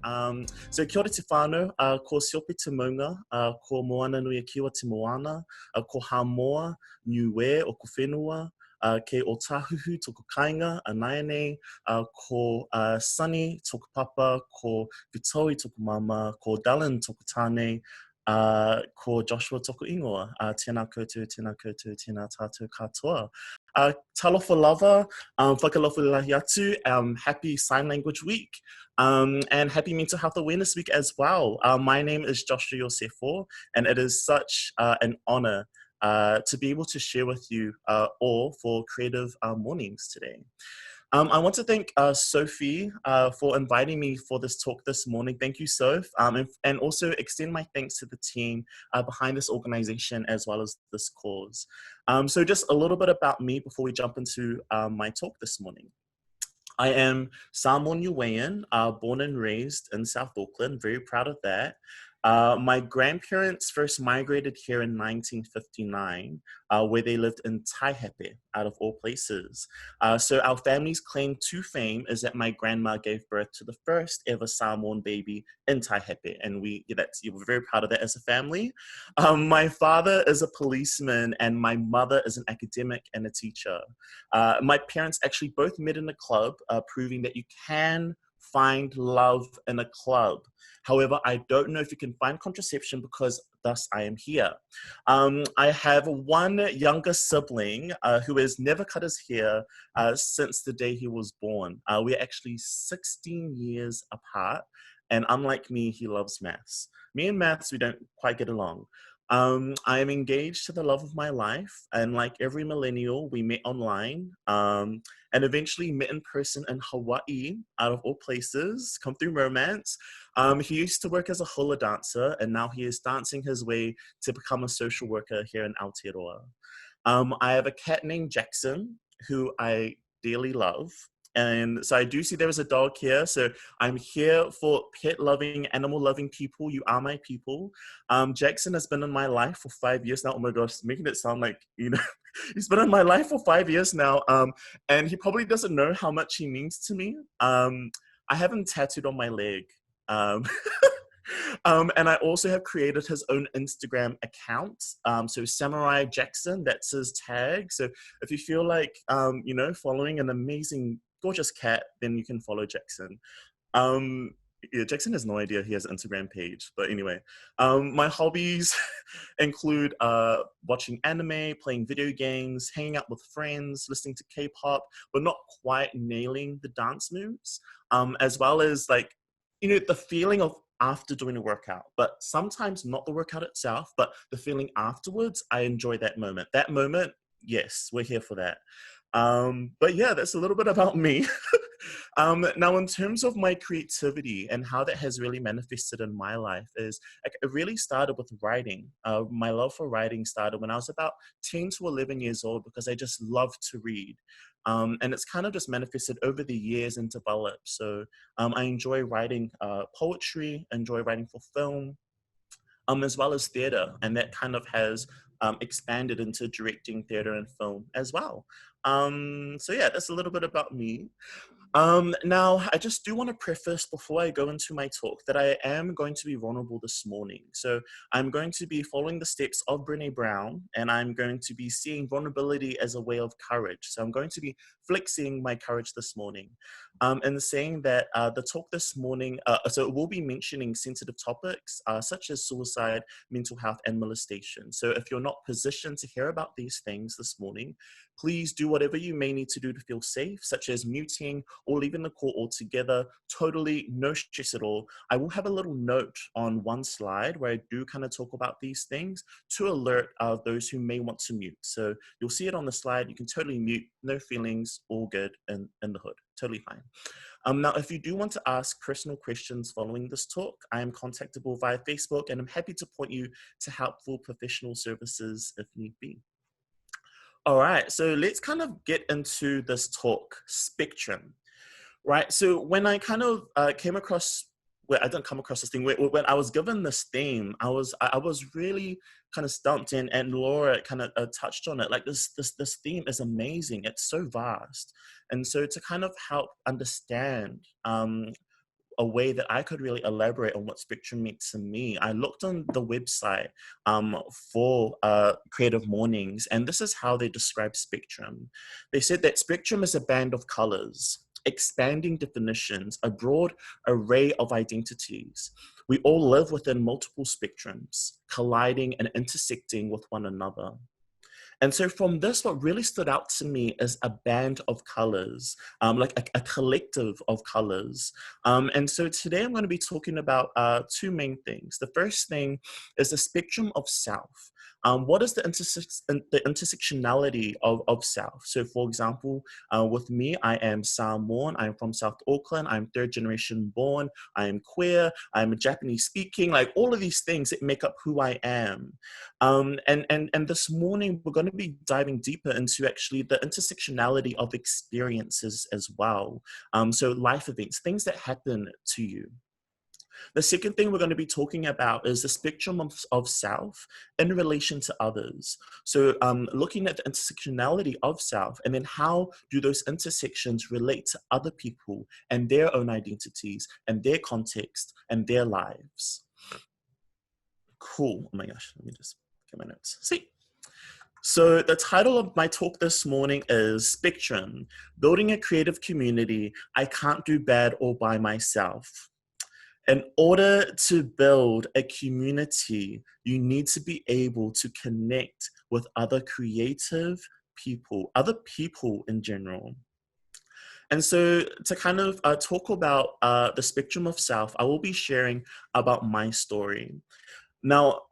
So kia ora te whānau, ko Siope te maunga, ko Moana nui a kiwa te moana, ko Hamoa, Niue o ko whenua, ke Otahuhu toko kainga, a Naianei, ko Sunny toko papa, ko Vitoi toko mama, ko Dylan toko tāne, ko Joshua toko ingoa, tēnā koutou, tēnā tātou katoa. Talofa lava, whakalofa lahi atu, happy Sign Language Week, and happy Mental Health Awareness Week as well. My name is Joshua Iosefo, and it is such an honor to be able to share with you all for Creative Mornings today. I want to thank Sophie for inviting me for this talk this morning. Thank you, Soph, and also extend my thanks to the team behind this organization as well as this cause. So just a little bit about me before we jump into my talk this morning. I am Samoan Niuean, born and raised in South Auckland, very proud of that. My grandparents first migrated here in 1959, where they lived in Taihape, out of all places. So our family's claim to fame is that my grandma gave birth to the first ever Samoan baby in Taihape, and we're very proud of that as a family. My father is a policeman, and my mother is an academic and a teacher. My parents actually both met in a club, proving that you can find love in a club. However, I don't know if you can find contraception because thus I am here. I have one younger sibling who has never cut his hair since the day he was born. We're actually 16 years apart, and unlike me, he loves maths. Me and maths, we don't quite get along. I am engaged to the love of my life, and like every millennial, we met online and eventually met in person in Hawaii, out of all places, come through romance. He used to work as a hula dancer, and now he is dancing his way to become a social worker here in Aotearoa. I have a cat named Jackson, who I dearly love. And so I do see there is a dog here. So I'm here for pet-loving, animal-loving people. You are my people. Jackson has been in my life for 5 years now. Oh my gosh, making it sound like, he's been in my life for 5 years now. And he probably doesn't know how much he means to me. I have him tattooed on my leg. And I also have created his own Instagram account. So Samurai Jackson, that's his tag. So if you feel like, following an amazing, gorgeous cat, then you can follow Jackson. Yeah, Jackson has no idea he has an Instagram page, but anyway. My hobbies include watching anime, playing video games, hanging out with friends, listening to K-pop, but not quite nailing the dance moves, as well as the feeling of after doing a workout, but sometimes not the workout itself, but the feeling afterwards. I enjoy that moment. That moment, yes, we're here for that. But yeah, that's a little bit about me. Now, in terms of my creativity and how that has really manifested in my life is, it really started with writing. My love for writing started when I was about 10 to 11 years old because I just loved to read. And it's kind of just manifested over the years and developed. So I enjoy writing poetry, enjoy writing for film, as well as theater. And that kind of has expanded into directing theater and film as well. So yeah, that's a little bit about me. Now, I just do want to preface before I go into my talk that I am going to be vulnerable this morning. So I'm going to be following the steps of Brené Brown, and I'm going to be seeing vulnerability as a way of courage. So I'm going to be flexing my courage this morning. And saying that the talk this morning, so it will be mentioning sensitive topics such as suicide, mental health, and molestation. So if you're not positioned to hear about these things this morning, please do whatever you may need to do to feel safe, such as muting or leaving the call altogether. Totally no stress at all. I will have a little note on one slide where I do kind of talk about these things to alert those who may want to mute. So you'll see it on the slide. You can totally mute, no feelings, all good in the hood, totally fine. Now, if you do want to ask personal questions following this talk, I am contactable via Facebook, and I'm happy to point you to helpful professional services if need be. All right, so let's kind of get into this talk, spectrum, right? So when I kind of came across, well, I didn't come across this thing, when I was given this theme, I was really kind of stumped in, and Laura kind of touched on it. Like this theme is amazing. It's so vast. And so to kind of help understand a way that I could really elaborate on what spectrum meant to me, I looked on the website for Creative Mornings, and this is how they describe spectrum. They said that spectrum is a band of colors, expanding definitions, a broad array of identities. We all live within multiple spectrums, colliding and intersecting with one another. And so from this, what really stood out to me is a band of colors, like a collective of colors. And so today I'm going to be talking about two main things. The first thing is the spectrum of self. What is the intersectionality of self? So for example, with me, I am Samoan, I'm from South Auckland, I'm third generation born, I am queer, I'm Japanese speaking, like all of these things that make up who I am. And this morning, we're going to be diving deeper into actually the intersectionality of experiences as well. So life events, things that happen to you. The second thing we're going to be talking about is the spectrum of self in relation to others. So looking at the intersectionality of self, and then how do those intersections relate to other people and their own identities and their context and their lives. Cool. Oh my gosh, let me just get my notes. See. So the title of my talk this morning is Spectrum, Building a Creative Community I Can't Do Bad All By Myself. In order to build a community, you need to be able to connect with other creative people, other people in general. And so to kind of talk about the spectrum of self, I will be sharing about my story. Now,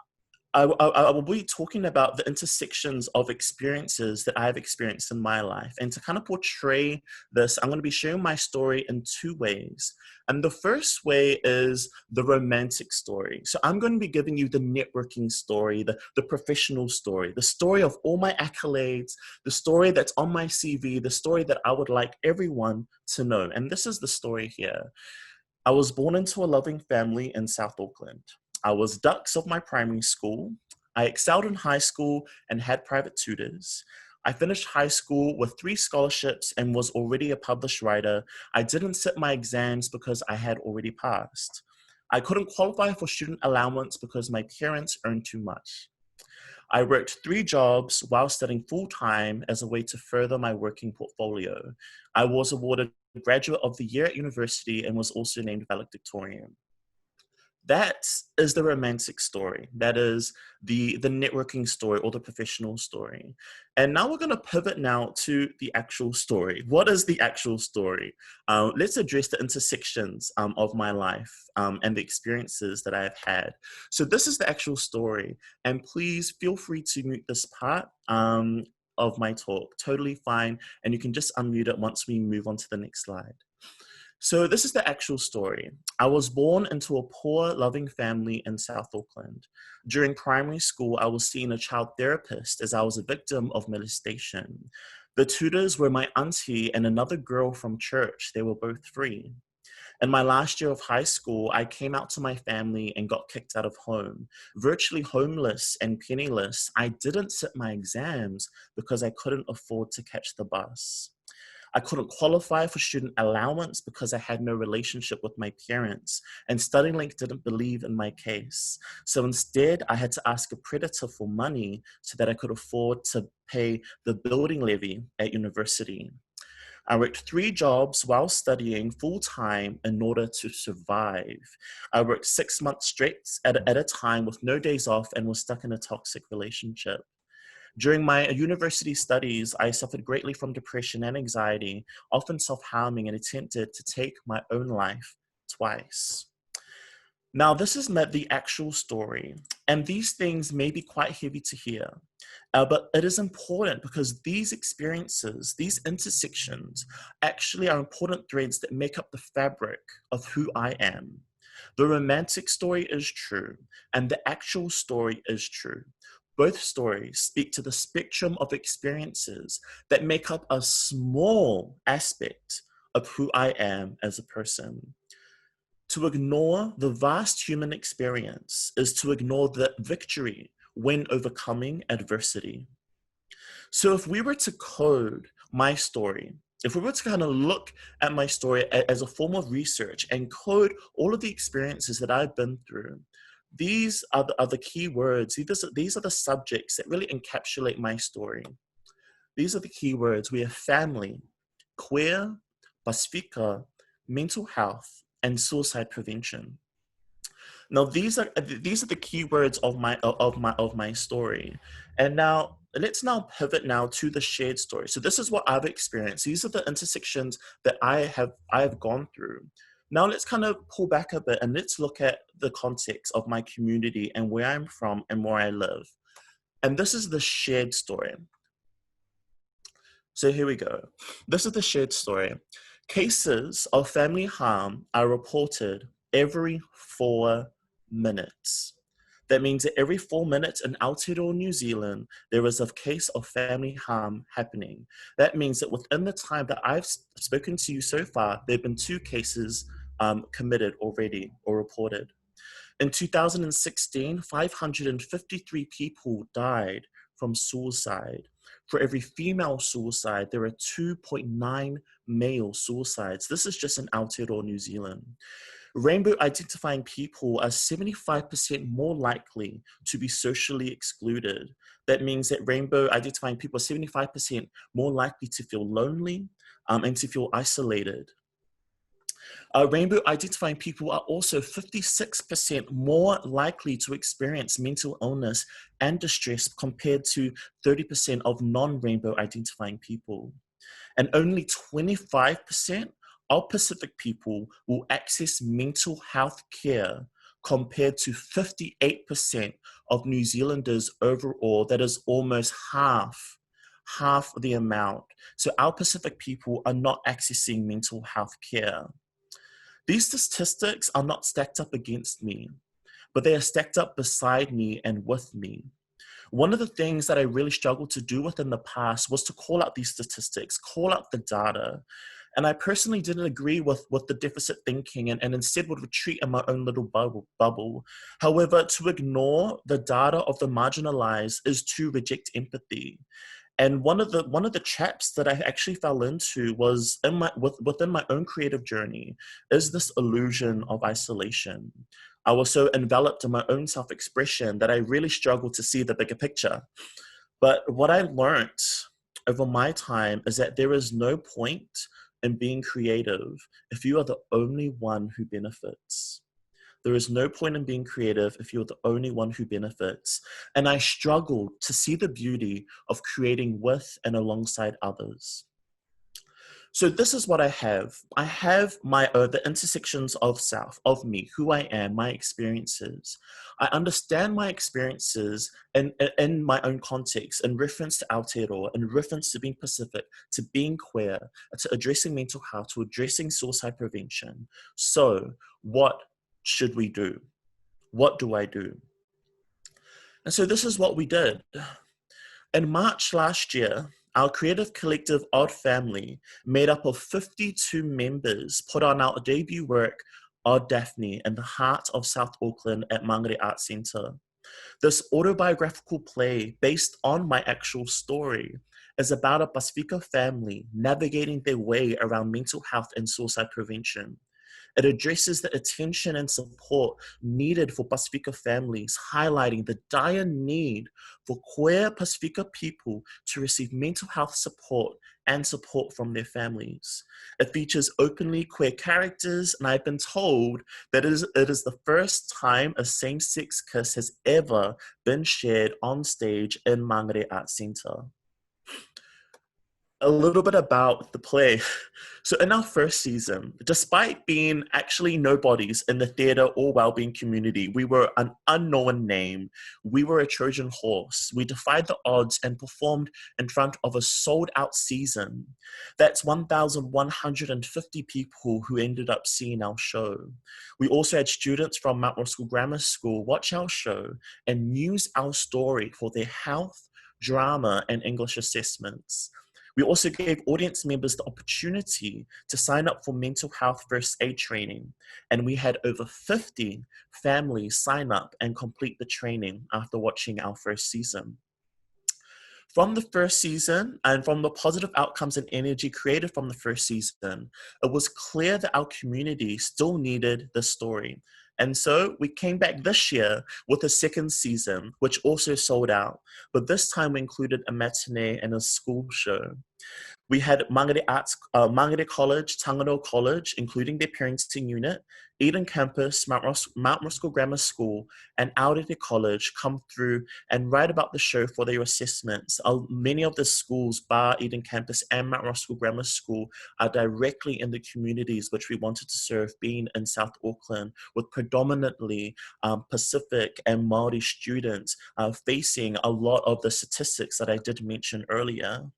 I will be talking about the intersections of experiences that I've experienced in my life. And to kind of portray this, I'm going to be sharing my story in two ways. And the first way is the romantic story. So I'm going to be giving you the networking story, the professional story, the story of all my accolades, the story that's on my CV, the story that I would like everyone to know. And this is the story here. I was born into a loving family in South Auckland. I was dux of my primary school. I excelled in high school and had private tutors. I finished high school with 3 scholarships and was already a published writer. I didn't sit my exams because I had already passed. I couldn't qualify for student allowance because my parents earned too much. I worked 3 jobs while studying full-time as a way to further my working portfolio. I was awarded Graduate of the Year at university and was also named valedictorian. That is the romantic story. That is the networking story or the professional story. And now we're going to pivot now to the actual story. What is the actual story? Let's address the intersections of my life and the experiences that I've had. So this is the actual story. And please feel free to mute this part of my talk. Totally fine. And you can just unmute it once we move on to the next slide. So this is the actual story. I was born into a poor, loving family in South Auckland. During primary school, I was seeing a child therapist as I was a victim of molestation. The tutors were my auntie and another girl from church. They were both free. In my last year of high school, I came out to my family and got kicked out of home. Virtually homeless and penniless, I didn't sit my exams because I couldn't afford to catch the bus. I couldn't qualify for student allowance because I had no relationship with my parents, and StudyLink didn't believe in my case. So instead, I had to ask a predator for money so that I could afford to pay the building levy at university. I worked 3 jobs while studying full-time in order to survive. I worked 6 months straight at a time with no days off and was stuck in a toxic relationship. During my university studies, I suffered greatly from depression and anxiety, often self-harming, and attempted to take my own life twice. Now, this is the actual story, and these things may be quite heavy to hear, but it is important because these experiences, these intersections, actually are important threads that make up the fabric of who I am. The romantic story is true, and the actual story is true. Both stories speak to the spectrum of experiences that make up a small aspect of who I am as a person. To ignore the vast human experience is to ignore the victory when overcoming adversity. So if we were to code my story, if we were to kind of look at my story as a form of research and code all of the experiences that I've been through, these are the key words. These are the subjects that really encapsulate my story. These are the key words. We have family, queer, Pacifica, mental health, and suicide prevention. Now these are the key words of my story. And now let's now pivot now to the shared story. So this is what I've experienced. These are the intersections that I have gone through. Now let's kind of pull back a bit and let's look at the context of my community and where I'm from and where I live. And this is the shared story. So here we go. This is the shared story. Cases of family harm are reported every 4 minutes. That means that every 4 minutes in Aotearoa, New Zealand, there is a case of family harm happening. That means that within the time that I've spoken to you so far, there have been 2 cases committed already or reported. In 2016, 553 people died from suicide. For every female suicide, there are 2.9 male suicides. This is just in Aotearoa, New Zealand. Rainbow identifying people are 75% more likely to be socially excluded. That means that rainbow identifying people are 75% more likely to feel lonely and to feel isolated. Rainbow identifying people are also 56% more likely to experience mental illness and distress compared to 30% of non-rainbow identifying people. And only 25% of Pacific people will access mental health care compared to 58% of New Zealanders overall. That is almost half the amount. So our Pacific people are not accessing mental health care. These statistics are not stacked up against me, but they are stacked up beside me and with me. One of the things that I really struggled to do with in the past was to call out these statistics, call out the data. And I personally didn't agree with the deficit thinking and instead would retreat in my own little bubble. However, to ignore the data of the marginalized is to reject empathy. And one of the traps that I actually fell into was within my own creative journey is this illusion of isolation. I was so enveloped in my own self-expression that I really struggled to see the bigger picture. But what I learned over my time is that there is no point in being creative if you are the only one who benefits. There is no point in being creative if you're the only one who benefits. And I struggled to see the beauty of creating with and alongside others. So this is what I have. I have the intersections of self, of me, who I am, my experiences. I understand my experiences in my own context, in reference to Aotearoa, in reference to being Pacific, to being queer, to addressing mental health, to addressing suicide prevention. So what should we do? What do I do? And so this is what we did. In March last year, our creative collective Odd Family, made up of 52 members, put on our debut work, Odd Daphne, in the heart of South Auckland at Mangere Arts Centre. This autobiographical play, based on my actual story, is about a Pacifica family navigating their way around mental health and suicide prevention. It addresses the attention and support needed for Pacifica families, highlighting the dire need for queer Pacifica people to receive mental health support and support from their families. It features openly queer characters, and I've been told that it is the first time a same-sex kiss has ever been shared on stage in Mangere Arts Centre. A little bit about the play. So in our first season, despite being actually nobodies in the theatre or wellbeing community, we were an unknown name. We were a Trojan horse. We defied the odds and performed in front of a sold-out season. That's 1,150 people who ended up seeing our show. We also had students from Mount Roskill Grammar School watch our show and use our story for their health, drama, and English assessments. We also gave audience members the opportunity to sign up for mental health first aid training, and we had over 50 families sign up and complete the training after watching our first season. From the first season and from the positive outcomes and energy created from the first season, it was clear that our community still needed the story. And so we came back this year with a second season, which also sold out. But this time we included a matinee and a school show. We had Mangere College, Tangano College, including their parenting unit, Eden Campus, Mount Rushmore Grammar School, and Aorere College come through and write about the show for their assessments. Many of the schools, bar Eden Campus and Mount Rushmore Grammar School, are directly in the communities which we wanted to serve, being in South Auckland, with predominantly Pacific and Māori students facing a lot of the statistics that I did mention earlier.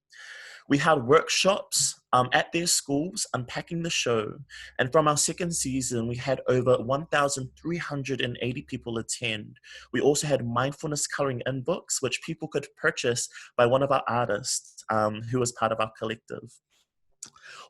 We had workshops at their schools unpacking the show. And from our second season, we had over 1,380 people attend. We also had mindfulness coloring in books, which people could purchase by one of our artists who was part of our collective.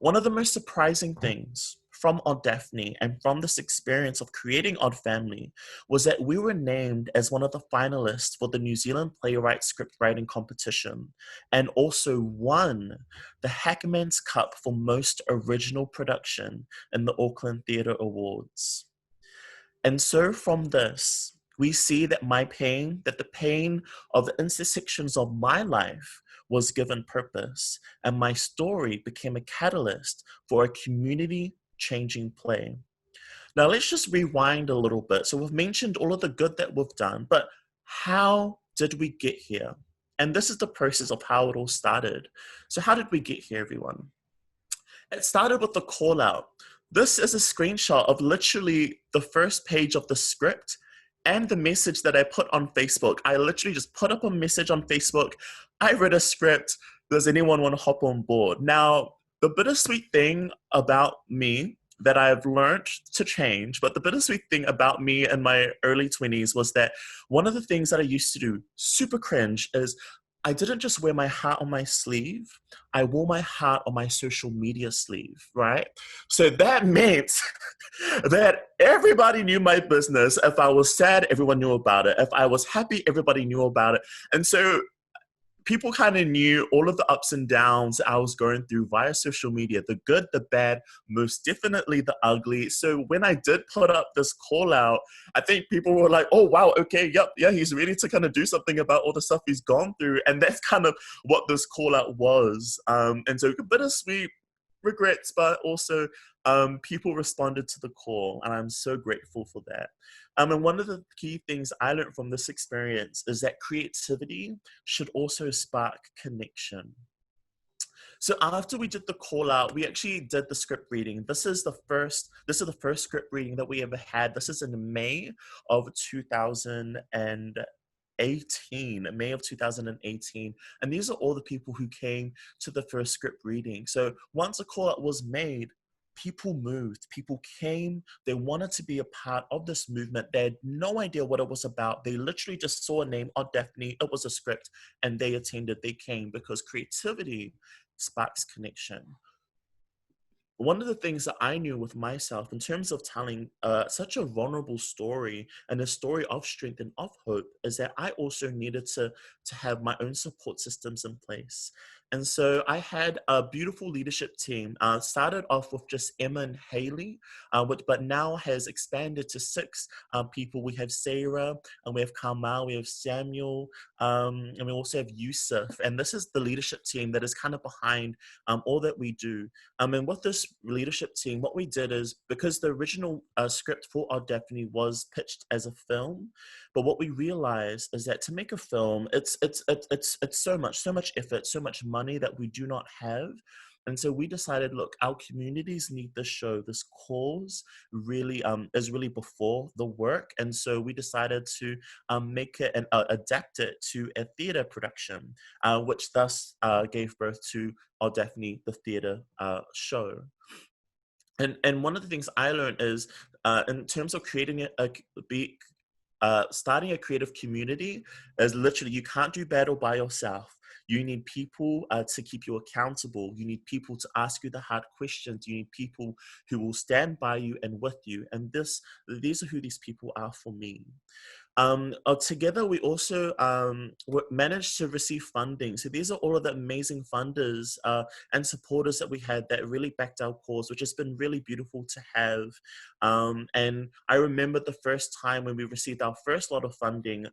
One of the most surprising things from Odd Daphne and from this experience of creating Odd Family was that we were named as one of the finalists for the New Zealand Playwright Script Writing Competition, and also won the Hackman's Cup for Most Original Production in the Auckland Theatre Awards. And so from this, we see that the pain of the intersections of my life was given purpose, and my story became a catalyst for a community-changing play. Now let's just rewind a little bit. So we've mentioned all of the good that we've done, but how did we get here? And this is the process of how it all started. So how did we get here, everyone? It started with the call out. This is a screenshot of literally the first page of the script and the message that I put on Facebook. I literally just put up a message on Facebook. I read a script. Does anyone want to hop on board? Now, the bittersweet thing about me that I've learned to change, but the bittersweet thing about me in my early 20s was that one of the things that I used to do, super cringe, is I didn't just wear my heart on my sleeve, I wore my heart on my social media sleeve, right? So that meant that everybody knew my business. If I was sad, everyone knew about it. If I was happy, everybody knew about it. And so people kind of knew all of the ups and downs I was going through via social media, the good, the bad, most definitely the ugly. So when I did put up this call out, I think people were like, oh, wow, okay, yep, yeah, he's ready to kind of do something about all the stuff he's gone through. And that's kind of what this call out was. And so bittersweet regrets, but also people responded to the call, and I'm so grateful for that. And one of the key things I learned from this experience is that creativity should also spark connection. So after we did the call out, we actually did the script reading. This is the first script reading that we ever had. This is in May of 2018, May of 2018. And these are all the people who came to the first script reading. So once a call out was made, people moved, people came, they wanted to be a part of this movement. They had no idea what it was about. They literally just saw a name, Odd Daphne, it was a script, and they attended, they came, because creativity sparks connection. One of the things that I knew with myself in terms of telling such a vulnerable story and a story of strength and of hope is that I also needed to have my own support systems in place. And so I had a beautiful leadership team. Started off with just Emma and Haley, but now has expanded to 6 people. We have Sarah, and we have Kamal, we have Samuel, and we also have Yusuf. And this is the leadership team that is kind of behind all that we do. And with this leadership team, what we did is, because the original script for Odd Daphne was pitched as a film, but what we realized is that to make a film, it's so much effort, so much money that we do not have. And so we decided, look, our communities need this show. This cause really is really before the work. And so we decided to make it and adapt it to a theatre production, which thus gave birth to Odd Daphne, the theatre show. And one of the things I learned is, in terms of creating starting a creative community, is literally, you can't do battle by yourself. You need people to keep you accountable. You need people to ask you the hard questions. You need people who will stand by you and with you. And these are who these people are for me. Together, we also managed to receive funding. So these are all of the amazing funders and supporters that we had that really backed our cause, which has been really beautiful to have. And I remember the first time when we received our first lot of funding,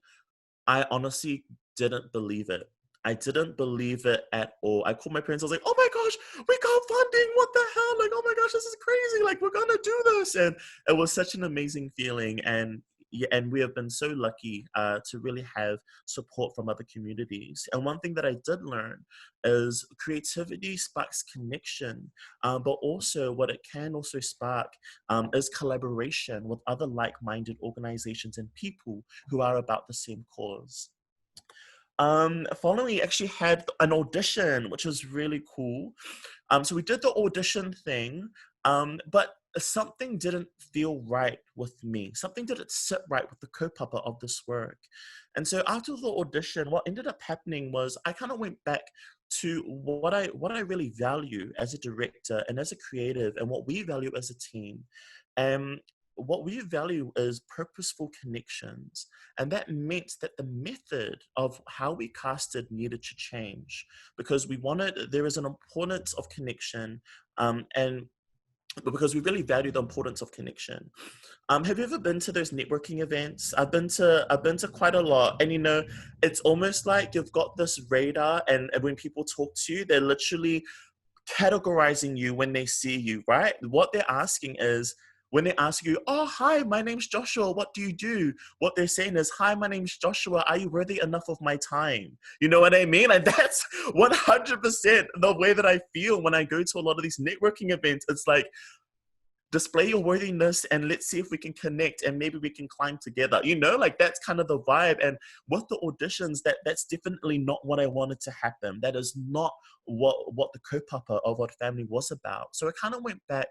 I honestly didn't believe it. I didn't believe it at all. I called my parents. I was like, "Oh my gosh, we got funding! What the hell? Like, oh my gosh, this is crazy! Like, we're gonna do this!" And it was such an amazing feeling. And yeah, and we have been so lucky to really have support from other communities. And one thing that I did learn is creativity sparks connection, but also what it can also spark is collaboration with other like-minded organizations and people who are about the same cause. Following, we actually had an audition, which was really cool. So we did the audition thing, but something didn't feel right with me. Something didn't sit right with the co-papa of this work. And so after the audition, what ended up happening was I kind of went back to what I really value as a director and as a creative, and what we value as a team. And what we value is purposeful connections. And that meant that the method of how we casted needed to change, because there is an importance of connection, and because we really value the importance of connection. Have you ever been to those networking events? I've been to quite a lot, and it's almost like you've got this radar, and when people talk to you, they're literally categorizing you when they see you, right? What they're asking is, when they ask you, "Oh, hi, my name's Joshua, what do you do?" What they're saying is, "Hi, my name's Joshua, are you worthy enough of my time?" You know what I mean? And that's 100% the way that I feel when I go to a lot of these networking events. It's like, display your worthiness and let's see if we can connect and maybe we can climb together. Like that's kind of the vibe. And with the auditions, that's definitely not what I wanted to happen. That is not what the kaupapa of our family was about. So I kind of went back,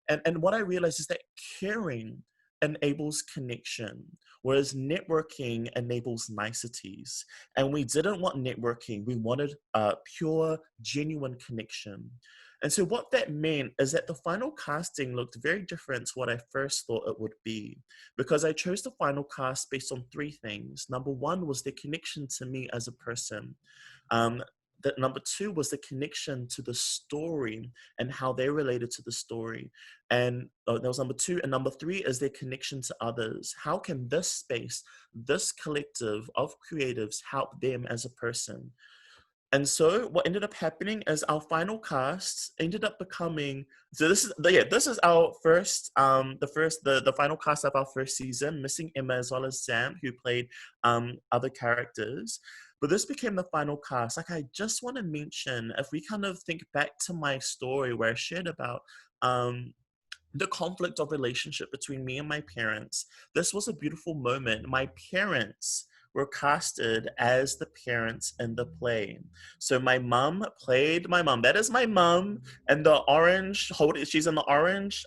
and what I realized is that caring enables connection, whereas networking enables niceties. And we didn't want networking, we wanted pure, genuine connection. And so what that meant is that the final casting looked very different to what I first thought it would be, because I chose the final cast based on three things. Number one was their connection to me as a person. That number two was the connection to the story and how they related to the story. And that was number two. And number three is their connection to others. How can this space, this collective of creatives help them as a person? And so what ended up happening is our final cast ended up becoming, so this is our first the final cast of our first season, missing Emma as well as Sam, who played other characters. But this became the final cast. Like, I just want to mention, if we kind of think back to my story where I shared about um the conflict of relationship between me and my parents, this was a beautiful moment. My parents were casted as the parents in the play. So my mom played my mom. That is my mom. And the orange, she's in the orange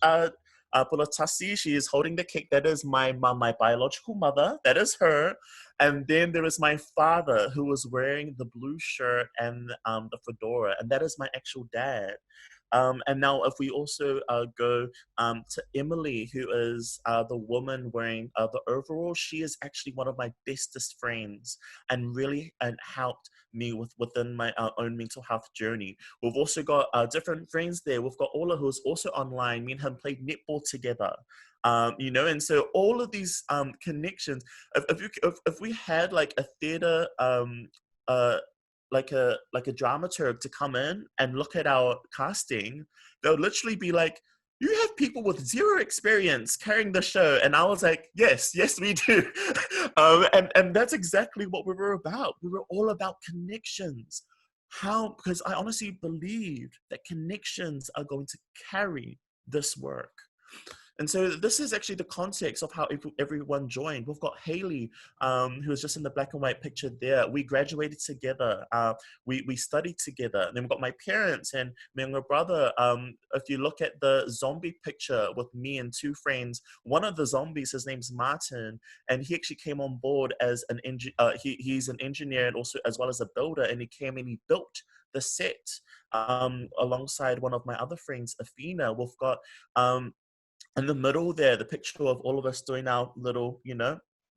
pulatasi. She is holding the cake. That is my mom, my biological mother. That is her. And then there is my father, who was wearing the blue shirt and the fedora. And that is my actual dad. And now if we also go to Emily, who is the woman wearing the overall, she is actually one of my bestest friends, and really helped me within my own mental health journey. We've also got different friends there. We've got Ola, who's also online. Me and him played netball together. And so all of these connections. If we had like a theater uh, like a dramaturg to come in and look at our casting, they'll literally be like, "You have people with zero experience carrying the show." And I was like, yes, we do. And that's exactly what we were about. We were all about connections. How? Because I honestly believed that connections are going to carry this work. And so this is actually the context of how everyone joined. We've got Haley, who was just in the black and white picture there. We graduated together. We studied together. And then we've got my parents and my younger brother. If you look at the zombie picture with me and two friends, one of the zombies, his name's Martin, and he actually came on board as an engineer. He's an engineer and also as well as a builder, and he came and he built the set alongside one of my other friends, Athena. We've got in the middle there, the picture of all of us doing our little,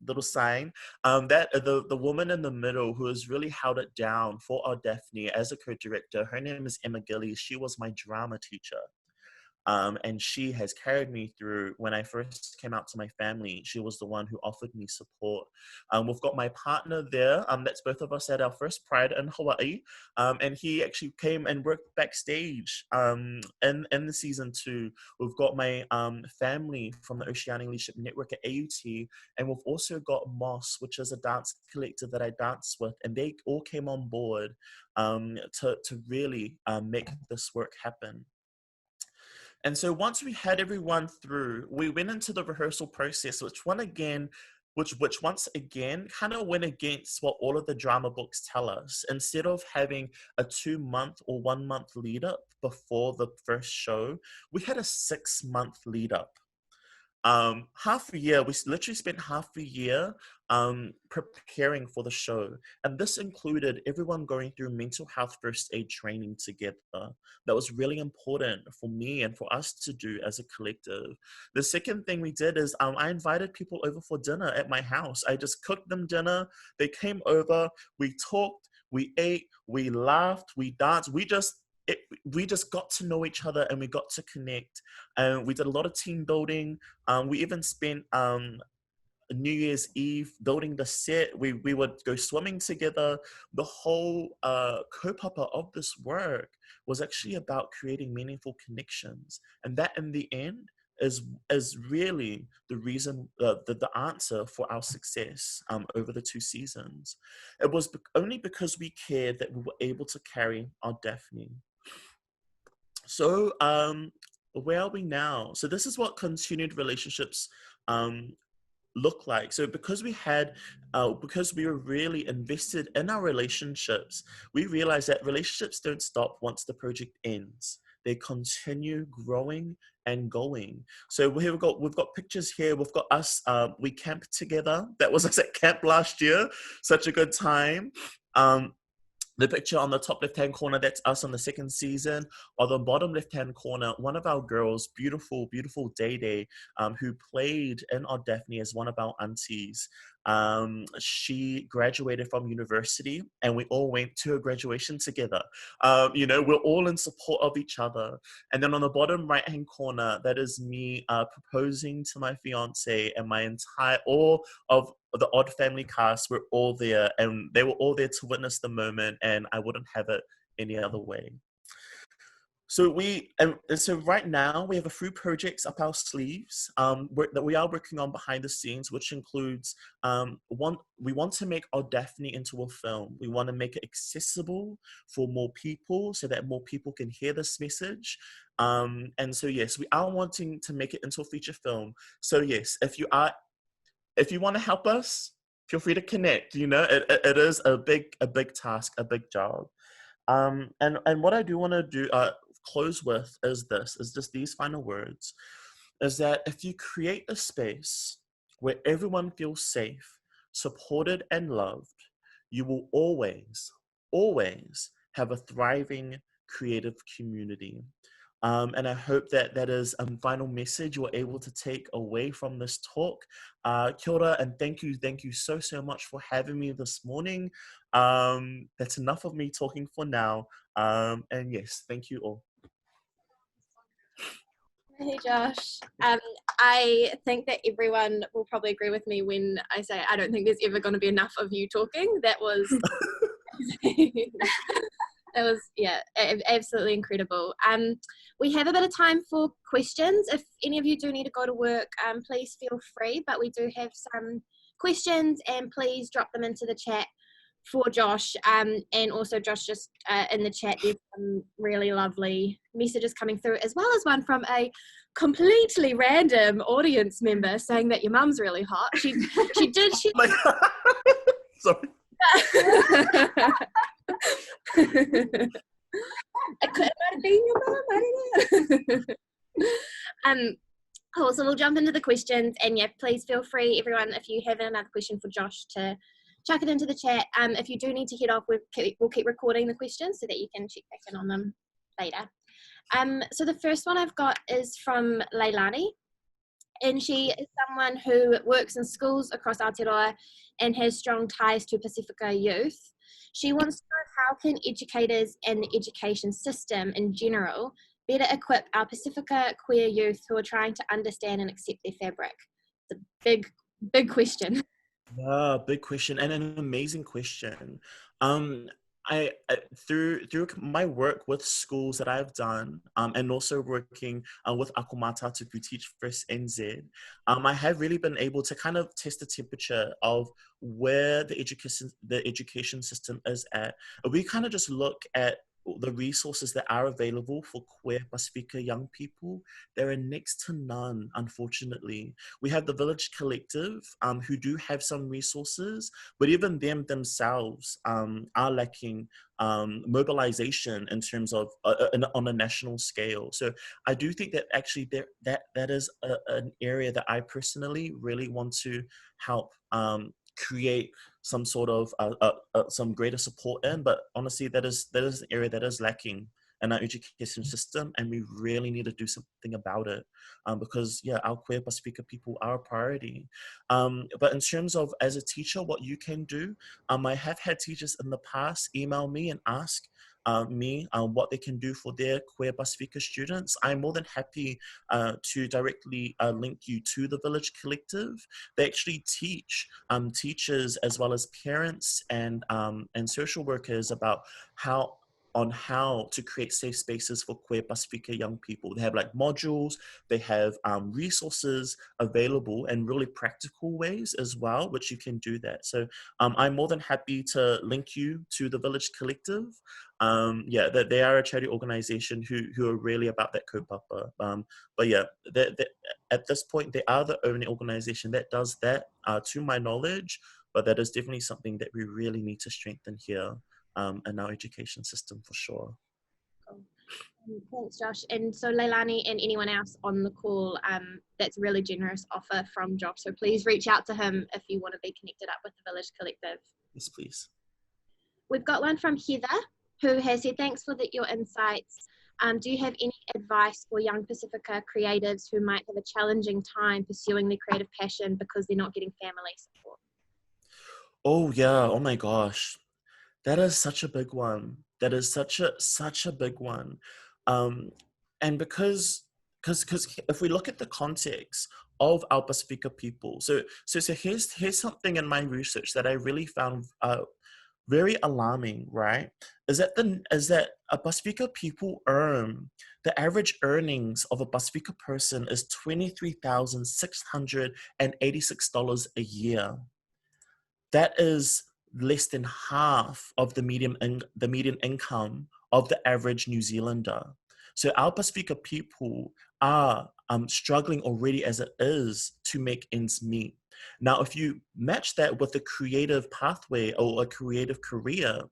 little sign. That the woman in the middle who has really held it down for Odd Daphne as a co-director, her name is Emma Gillies. She was my drama teacher. And she has carried me through. When I first came out to my family, she was the one who offered me support. We've got my partner there. That's both of us at our first Pride in Hawaii. And he actually came and worked backstage in the season 2. We've got my family from the Oceanic Leadership Network at AUT. And we've also got Moss, which is a dance collective that I dance with. And they all came on board to really make this work happen. And so once we had everyone through, we went into the rehearsal process, which once again kind of went against what all of the drama books tell us. Instead of having a 2-month or 1-month lead up before the first show, we had a 6-month lead up. Half a year, we literally spent half a year preparing for the show. And this included everyone going through mental health first aid training together. That was really important for me and for us to do as a collective. The second thing we did is I invited people over for dinner at my house. I just cooked them dinner. They came over, we talked, we ate, we laughed, we danced. We just got to know each other and we got to connect. And we did a lot of team building. We even spent New Year's Eve building the set. We would go swimming together. The whole kaupapa of this work was actually about creating meaningful connections. And that in the end is really the reason, the answer for our success over the 2 seasons. It was only because we cared that we were able to carry our Daphne. So where are we now? So this is what continued relationships look like. So because we were really invested in our relationships, we realized that relationships don't stop once the project ends. They continue growing and going. So we've got pictures here. We've got us. We camped together. That was us at camp last year. Such a good time. The picture on the top left-hand corner, that's us on the 2nd season. On the bottom left-hand corner, one of our girls, beautiful, beautiful Day Day, who played in Odd Daphne as one of our aunties. She graduated from university and we all went to her graduation together. We're all in support of each other. And then on the bottom right-hand corner, that is me proposing to my fiance, and all of the Odd family cast were all there, and they were all there to witness the moment, and I wouldn't have it any other way. So so right now we have a few projects up our sleeves that we are working on behind the scenes, which includes we want to make Odd Daphne into a film. We want to make it accessible for more people so that more people can hear this message. And so yes, we are wanting to make it into a feature film. So yes, if you want to help us, feel free to connect. It is a big task, a big job. And what I do want to do close with is just these final words, is that if you create a space where everyone feels safe, supported, and loved, you will always have a thriving creative community. And I hope that is a final message you're able to take away from this talk. Kia ora, and thank you so much for having me this morning. That's enough of me talking for now. And yes, thank you all. Hey Josh, I think that everyone will probably agree with me when I say I don't think there's ever going to be enough of you talking. That was that was, yeah, absolutely incredible. We have a bit of time for questions. If any of you do need to go to work, please feel free, but we do have some questions, and please drop them into the chat for Josh. And also Josh, just in the chat, there's some really lovely messages coming through, as well as one from a completely random audience member saying that your mum's really hot. She Sorry. It might have been your mum, I don't know. Cool, so we'll jump into the questions, and yeah, please feel free, everyone, if you have another question for Josh, to chuck it into the chat. If you do need to head off, we'll keep recording the questions so that you can check back in on them later. So the first one I've got is from Leilani, and she is someone who works in schools across Aotearoa and has strong ties to Pacifica youth. She wants to know how can educators and the education system in general better equip our Pacifica queer youth who are trying to understand and accept their fabric. It's a big question. Yeah, big question and an amazing question. Um, through my work with schools that I've done, and also working with Akumata to Teach First NZ, I have really been able to kind of test the temperature of where the education system is at. We kind of just look at the resources that are available for queer Pacifica young people. There are next to none, unfortunately. We have the Village Collective, who do have some resources, but even them themselves are lacking mobilization in terms of on a national scale. So I do think that actually that is an area that I personally really want to help create some sort of some greater support in. But honestly, that is an area that is lacking in our education system, and we really need to do something about it, because yeah, our queer Pacifica people are a priority. But in terms of as a teacher, what you can do, I have had teachers in the past email me and ask me what they can do for their queer Pacifica students. I'm more than happy to directly link you to the Village Collective. They actually teach teachers as well as parents and social workers about how to create safe spaces for queer Pacifica young people. They have like modules, they have resources available and really practical ways as well, which you can do that. So I'm more than happy to link you to the Village Collective. Yeah, that they are a charity organization who are really about that kaupapa. But yeah, at this point, they are the only organization that does that, to my knowledge. But that is definitely something that we really need to strengthen here in our education system for sure. Thanks, Josh. And so Leilani and anyone else on the call, that's a really generous offer from Josh. So please reach out to him if you want to be connected up with the Village Collective. Yes, please. We've got one from Heather, who has said, thanks for your insights. Do you have any advice for young Pacifica creatives who might have a challenging time pursuing their creative passion because they're not getting family support? Oh yeah, oh my gosh. That is such a big one. That is such a big one. And because if we look at the context of our Pacifica people, so here's something in my research that I really found very alarming, right? Is that a Pacifica people earn, the average earnings of a Pacifica person is $23,686 a year. That is less than half of the median income of the average New Zealander. So our Pacifica people are struggling already as it is to make ends meet. Now, if you match that with a creative pathway or a creative career,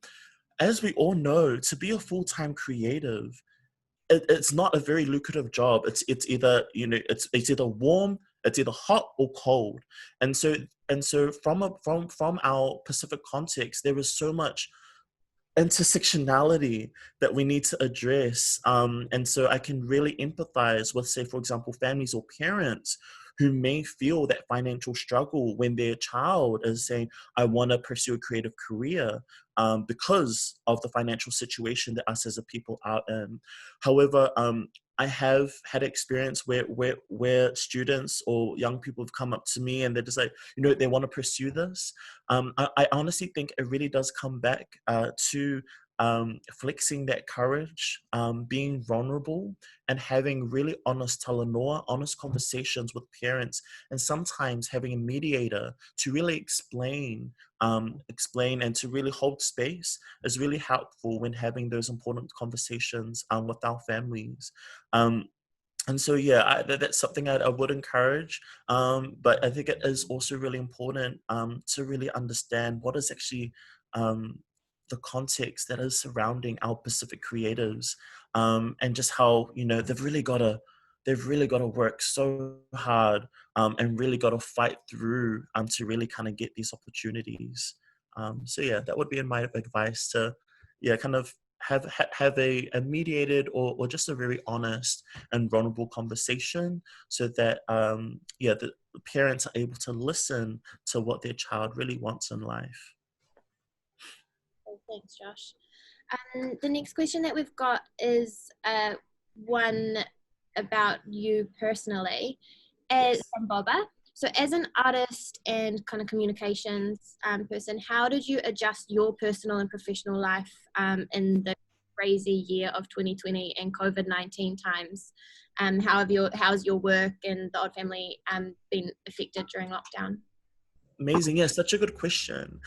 as we all know, to be a full-time creative, it's not a very lucrative job. It's either, you know, it's either warm, it's either hot or cold. And so from our Pacific context, there is so much intersectionality that we need to address. And so I can really empathize with, say, for example, families or parents who may feel that financial struggle when their child is saying, I want to pursue a creative career, because of the financial situation that us as a people are in. However, I have had experience where students or young people have come up to me and they're just like, you know, they want to pursue this. I honestly think it really does come back to flexing that courage, being vulnerable, and having really honest talanoa, honest conversations with parents, and sometimes having a mediator to really explain and to really hold space is really helpful when having those important conversations with our families. And so, yeah, that's something I would encourage. But I think it is also really important to really understand what is actually the context that is surrounding our Pacific creatives, and just how, you know, they've really got to work so hard, and really got to fight through to really kind of get these opportunities. So yeah, that would be my advice to, yeah, kind of have a mediated or just a very honest and vulnerable conversation, so that the parents are able to listen to what their child really wants in life. Thanks, Josh. The next question that we've got is one about you personally, from Boba. So as an artist and kind of communications person, how did you adjust your personal and professional life in the crazy year of 2020 and COVID-19 times? How's your work and the Odd Family been affected during lockdown? Amazing. Yeah, such a good question.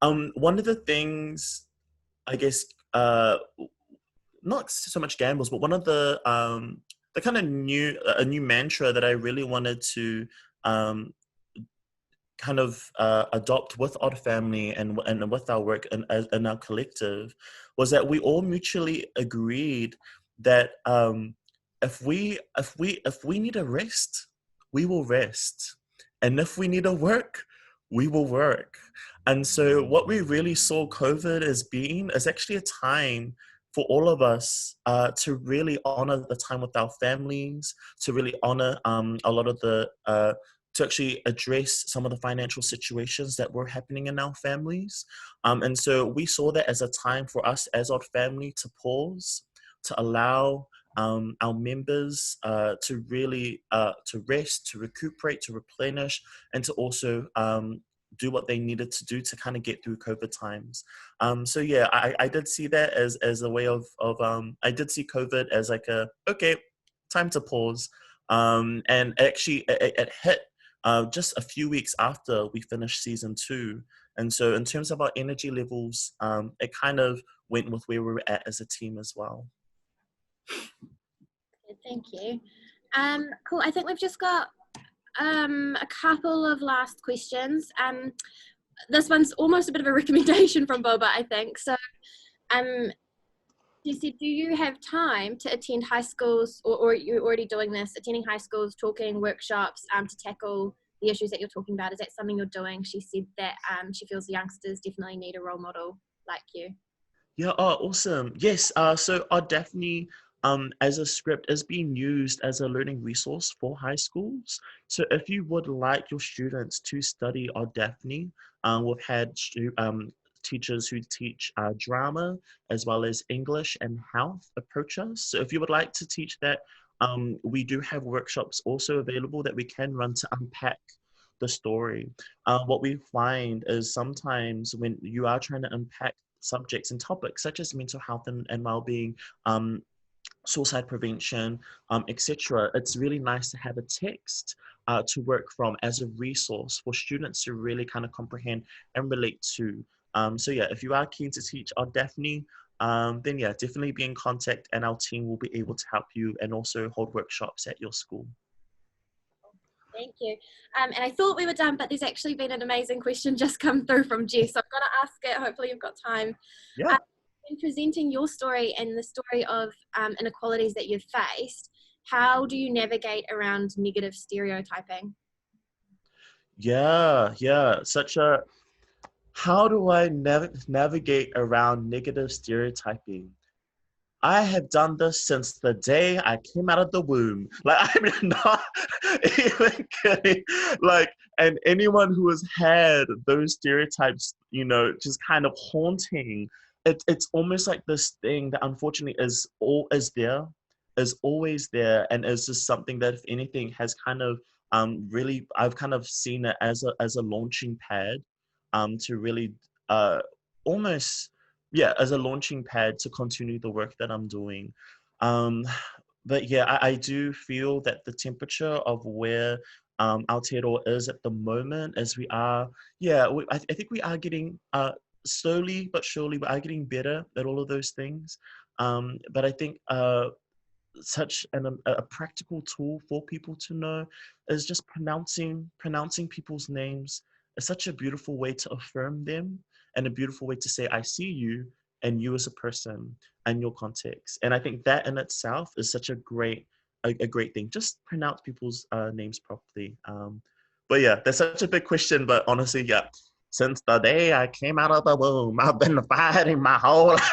One of the things, I guess, not so much gambles, but one of the kind of a new mantra that I really wanted to kind of adopt with Odd Family and with our work and our collective, was that we all mutually agreed that if we need a rest, we will rest, and if we need to work, we will work. And so what we really saw COVID as being is actually a time for all of us to really honor the time with our families, to really honor a lot of the to actually address some of the financial situations that were happening in our families. And so we saw that as a time for us as Odd Family to pause, to allow our members to really to rest, to recuperate, to replenish, and to also do what they needed to do to kind of get through COVID times. So yeah, I did see that as a way of I did see COVID as like okay, time to pause. And actually it hit just a few weeks after we finished season 2. And so in terms of our energy levels, it kind of went with where we were at as a team as well. Thank you. Cool. I think we've just got a couple of last questions. This one's almost a bit of a recommendation from Boba, I think. So, you said, do you have time to attend high schools, or you're already doing this, attending high schools, talking workshops to tackle the issues that you're talking about? Is that something you're doing? She said that she feels youngsters definitely need a role model like you. Yeah, awesome. Yes, so Odd Daphne as a script is being used as a learning resource for high schools. So if you would like your students to study Odd Daphne, we've had teachers who teach drama as well as English and health approach us. So if you would like to teach that, we do have workshops also available that we can run to unpack the story. What we find is sometimes when you are trying to unpack subjects and topics such as mental health and well-being, suicide prevention, etc., it's really nice to have a text to work from as a resource for students to really kind of comprehend and relate to. So yeah, if you are keen to teach Odd Daphne, then yeah, definitely be in contact and our team will be able to help you and also hold workshops at your school. Thank you. And I thought we were done, but there's actually been an amazing question just come through from Jess. So I'm going to ask it. Hopefully you've got time. Yeah. In presenting your story and the story of inequalities that you've faced, how do you navigate around negative stereotyping? Yeah. How do I navigate around negative stereotyping? I have done this since the day I came out of the womb. Like, I'm not even kidding. Like, and anyone who has had those stereotypes, you know, just kind of haunting, it's almost like this thing that unfortunately is always there, and is just something that, if anything, has kind of really, I've kind of seen it as a launching pad to really almost, yeah, as a launching pad to continue the work that I'm doing. But yeah, I do feel that the temperature of where Aotearoa is at the moment, as we are, yeah, I think we are getting, slowly but surely, we are getting better at all of those things. But I think such a practical tool for people to know is just pronouncing people's names is such a beautiful way to affirm them, and a beautiful way to say, I see you and you as a person and your context. And I think that in itself is such a great thing. Just pronounce people's names properly. But yeah, that's such a big question, but honestly, yeah, since the day I came out of the womb, I've been fighting my whole life.